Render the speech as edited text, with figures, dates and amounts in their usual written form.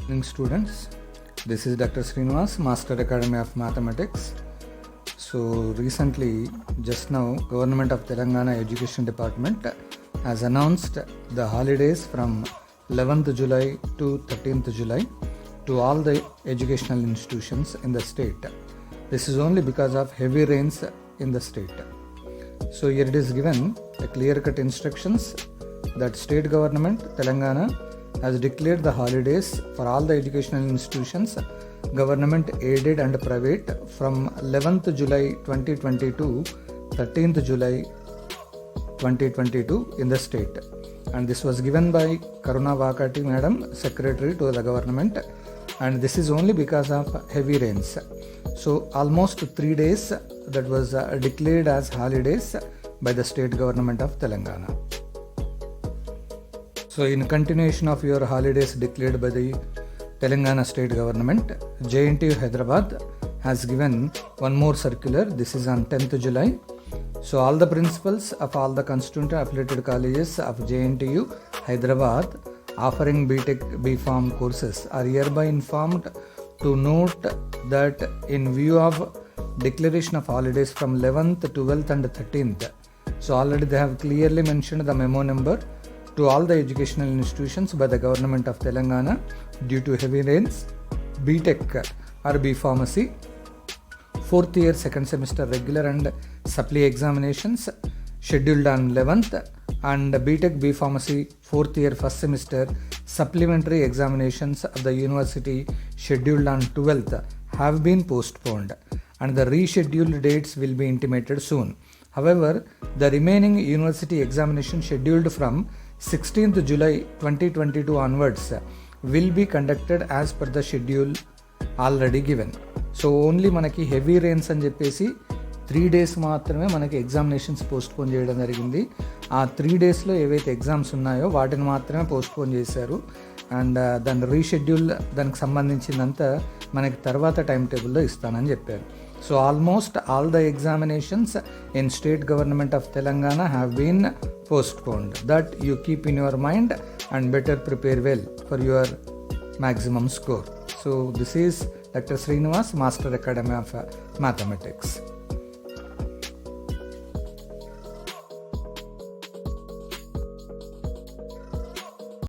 Evening students, this is Dr. Srinivas, Master Academy of Mathematics. So recently, just now, Government of Telangana Education Department has announced the holidays from 11th July to 13th July to all the educational institutions in the state. This is only because of heavy rains in the state. So here it is given a clear-cut instructions that state government Telangana has declared the holidays for all the educational institutions, government aided and private, from 11th July 2020 to 13th July 2022 in the state. And this was given by Karuna Vakati Madam, Secretary to the government, and this is only because of heavy rains. So almost 3 days that was declared as holidays by the state government of Telangana. So in continuation of your holidays declared by the Telangana state government, Jntuh Hyderabad has given one more circular. This is on 10th July. So all the principals of all the constituent affiliated colleges of Jntuh Hyderabad offering BTech B.Pharm courses are hereby informed to note that in view of declaration of holidays from 11th, 12th and 13th, so already they have clearly mentioned the memo number to all the educational institutions by the government of Telangana due to heavy rains. BTech or B Pharmacy 4th year 2nd semester regular and supply examinations scheduled on 11th, and BTech B Pharmacy 4th year 1st semester supplementary examinations of the university scheduled on 12th have been postponed, and the rescheduled dates will be intimated soon. However, the remaining university examination scheduled from 16th July 2022 onwards will be conducted as per the schedule already given. So only మనకి heavy rains అని చెప్పేసి 3 days మాత్రమే మనకి examinations postpone చేయడం జరిగింది. ఆ 3 daysలో ఏవైతే exams ఉన్నాయో వాటిని మాత్రమే పోస్ట్పోన్ చేశారు. అండ్ దాని రీషెడ్యూల్ దానికి సంబంధించిందంతా మనకి తర్వాత టైం టేబుల్లో ఇస్తానని చెప్పారు. So almost all the examinations in state government of Telangana have been postponed. That you keep in your mind and better prepare well for your maximum score. So this is Dr. Srinivas, Master Academy of Mathematics.